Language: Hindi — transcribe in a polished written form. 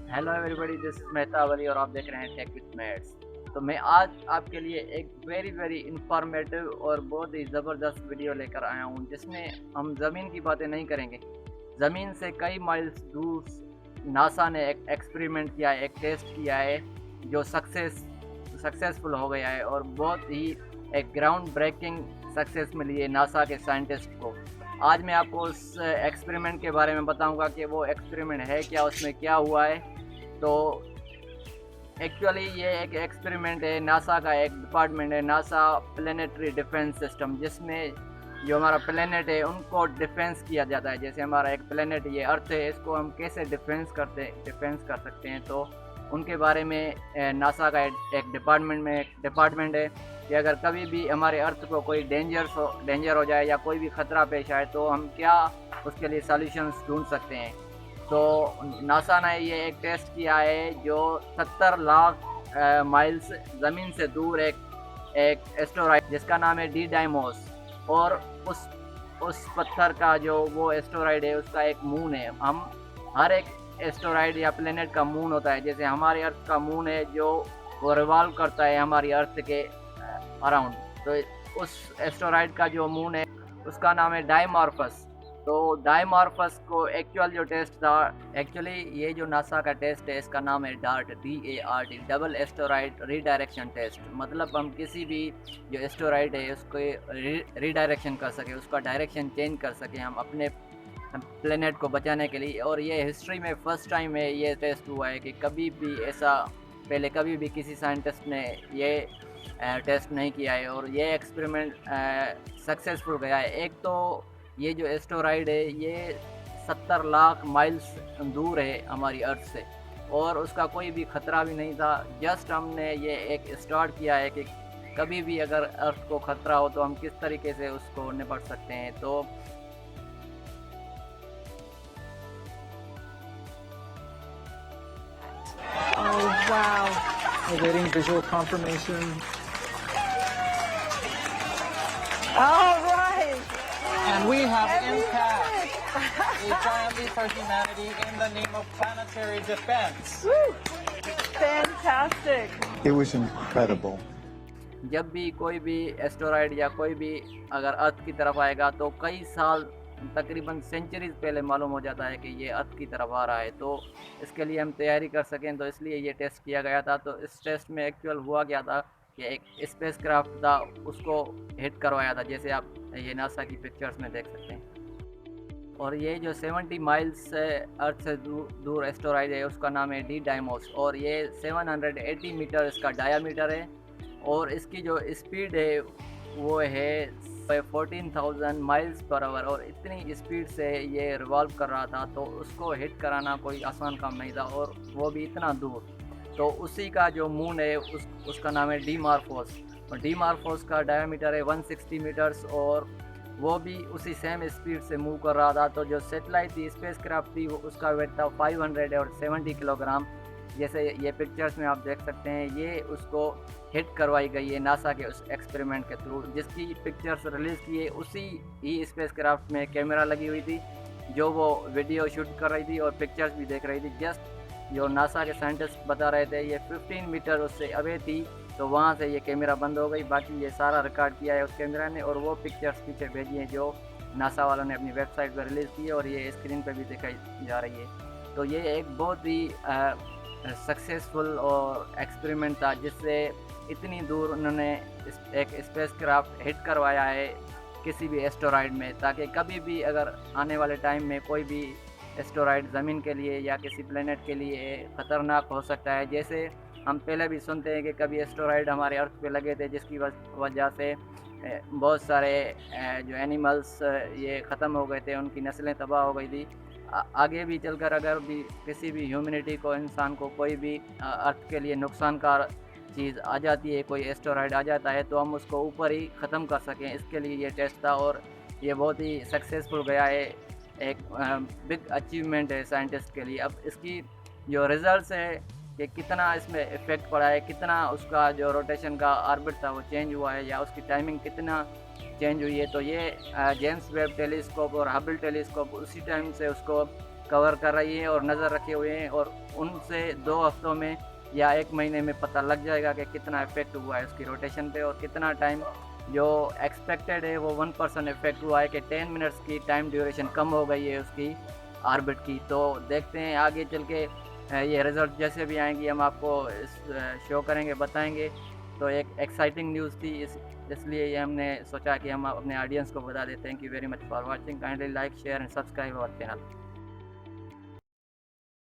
Hello everybody, this is Mehtab Ali और आप देख रहे हैं टेक विद मैट्स। तो मैं आज आपके लिए एक वेरी वेरी इंफॉर्मेटिव और बहुत ही ज़बरदस्त वीडियो लेकर आया हूं, जिसमें हम ज़मीन की बातें नहीं करेंगे। ज़मीन से कई माइल्स दूर नासा ने एक एक्सपेरिमेंट किया है, एक टेस्ट किया है जो सक्सेसफुल हो गया है और बहुत ही एक ग्राउंड ब्रेकिंग सक्सेस मिली है नासा के साइंटिस्ट को। आज मैं आपको उस एक्सपेरिमेंट के बारे में बताऊंगा कि वो एक्सपेरिमेंट है क्या, उसमें क्या हुआ है। तो एक्चुअली ये एक एक्सपेरिमेंट है, नासा का एक डिपार्टमेंट है, नासा प्लेनेटरी डिफेंस सिस्टम, जिसमें जो हमारा प्लेनेट है उनको डिफेंस किया जाता है। जैसे हमारा एक प्लेनेट ये अर्थ है, इसको हम कैसे डिफेंस कर सकते हैं, तो उनके बारे में नासा का एक डिपार्टमेंट है कि अगर कभी भी हमारे अर्थ को कोई डेंजर हो जाए या कोई भी ख़तरा पेश आए तो हम क्या उसके लिए सॉल्यूशंस ढूंढ सकते हैं। तो नासा ने ये एक टेस्ट किया है जो 70 लाख माइल्स ज़मीन से दूर एक एक एस्टेरॉयड जिसका नाम है डी डाइमोस, और उस पत्थर का जो वो एस्टेरॉयड है उसका एक मून है। हम हर एक एस्टेरॉयड या प्लेनेट का मून होता है, जैसे हमारे अर्थ का मून है जो वो रिवॉल्व करता है हमारी अर्थ के अराउंड। तो उस एस्टेरॉयड का जो मून है उसका नाम है डायमॉर्फस। तो डायमॉर्फस को एक्चुअल जो टेस्ट था, एक्चुअली ये जो नासा का टेस्ट है इसका नाम है DART, DART, double asteroid redirection test. मतलब हम किसी भी जो एस्टेरॉयड है उसको रीडायरेक्शन कर सके, उसका डायरेक्शन चेंज कर सके हम अपने प्लेनेट को बचाने के लिए। और ये हिस्ट्री में फर्स्ट टाइम है ये टेस्ट हुआ है कि कभी भी ऐसा पहले कभी भी किसी साइंटिस्ट ने ये टेस्ट नहीं किया है, और ये एक्सपेरिमेंट सक्सेसफुल गया है। एक तो ये जो एस्टेरॉयड है ये 70 लाख माइल्स दूर है हमारी अर्थ से, और उसका कोई भी ख़तरा भी नहीं था। जस्ट हमने ये एक स्टार्ट किया है कि कभी भी अगर अर्थ को ख़तरा हो तो हम किस तरीके से उसको निपट सकते हैं। तो Oh, wow. We're getting visual confirmation. All right. And we have And we impact did it. a giant leap for humanity in the name of planetary defense. Woo. Fantastic. It was incredible. जब भी कोई भी एस्टेरॉयड या कोई भी अगर अर्थ की तरफ आएगा तो कई साल, तकरीबन सेंचुरीज पहले मालूम हो जाता है कि ये अर्थ की तरफ आ रहा है। तो इसके लिए हम तैयारी कर सकें, तो इसलिए ये टेस्ट किया गया था। तो इस टेस्ट में एक्चुअल हुआ क्या था कि एक स्पेस क्राफ्ट था, उसको हिट करवाया था, जैसे आप ये नासा की पिक्चर्स में देख सकते हैं। और ये जो 70 माइल्स अर्थ से दूर एस्टेरॉयड है उसका नाम है डी डाइमोस, और ये 780 मीटर इसका डायामीटर है, और इसकी जो स्पीड है वो है 14,000 माइल्स पर आवर, और इतनी स्पीड से ये रिवॉल्व कर रहा था। तो उसको हिट कराना कोई आसान काम नहीं था, और वो भी इतना दूर। तो उसी का जो मून है उसका नाम है डीमार्फोस, और डीमार्फोस का डायमीटर है 160 मीटर्स, और वो भी उसी सेम स्पीड से मूव कर रहा था। तो जो सेटेलाइट थी, स्पेस क्राफ्ट थी, वो उसका वेट था 570 किलोग्राम। जैसे ये पिक्चर्स में आप देख सकते हैं, ये उसको हिट करवाई गई है नासा के उस एक्सपेरिमेंट के थ्रू। जिसकी पिक्चर्स रिलीज़ की है उसी ही स्पेस क्राफ्ट में कैमरा लगी हुई थी जो वो वीडियो शूट कर रही थी और पिक्चर्स भी देख रही थी। जस्ट जो नासा के साइंटिस्ट बता रहे थे ये 15 मीटर उससे अवे थी, तो वहाँ से ये कैमरा बंद हो गई। बाकी ये सारा रिकॉर्ड किया है उस कैमरा ने, और वो पिक्चर्स पीछे भेजी हैं जो नासा वालों ने अपनी वेबसाइट पर रिलीज़ की है, और ये स्क्रीन पर भी दिखाई जा रही है। तो ये एक बहुत ही सक्सेसफुल और एक्सपेरिमेंट था, जिससे इतनी दूर उन्होंने एक स्पेस क्राफ्ट हिट करवाया है किसी भी एस्टेरॉयड में, ताकि कभी भी अगर आने वाले टाइम में कोई भी एस्टेरॉयड ज़मीन के लिए या किसी प्लेनेट के लिए ख़तरनाक हो सकता है। जैसे हम पहले भी सुनते हैं कि कभी एस्टेरॉयड हमारे अर्थ पे लगे थे, जिसकी वजह से बहुत सारे जो एनिमल्स ये ख़त्म हो गए थे, उनकी नस्लें तबाह हो गई थी। आगे भी चलकर अगर भी किसी भी ह्यूमैनिटी को, इंसान को कोई भी अर्थ के लिए नुकसानकार चीज़ आ जाती है, कोई एस्टेरॉयड आ जाता है, तो हम उसको ऊपर ही ख़त्म कर सकें, इसके लिए ये टेस्ट था, और ये बहुत ही सक्सेसफुल गया है। एक बिग अचीवमेंट है साइंटिस्ट के लिए। अब इसकी जो रिज़ल्ट्स है कि कितना इसमें इफ़ेक्ट पड़ा है, कितना उसका जो रोटेशन का ऑर्बिट था वो चेंज हुआ है, या उसकी टाइमिंग कितना चेंज हुई है। तो ये जेम्स वेब टेलीस्कोप और हबल टेलीस्कोप उसी टाइम से उसको कवर कर रही है और नज़र रखे हुए हैं, और उनसे 2 हफ्तों में या 1 महीने में पता लग जाएगा कि कितना इफ़ेक्ट हुआ है उसकी रोटेशन पे, और कितना टाइम जो एक्सपेक्टेड है वो 1% इफ़ेक्ट हुआ है कि 10 मिनट्स की टाइम ड्यूरेशन कम हो गई है उसकी ऑर्बिट की। तो देखते हैं आगे चल के ये रिज़ल्ट जैसे भी आएंगी हम आपको शो करेंगे, बताएंगे। तो एक एक्साइटिंग न्यूज़ थी, इसलिए ये हमने सोचा कि हम अपने ऑडियंस को बता दें। Thank you very much for watching, kindly like share and subscribe our channel.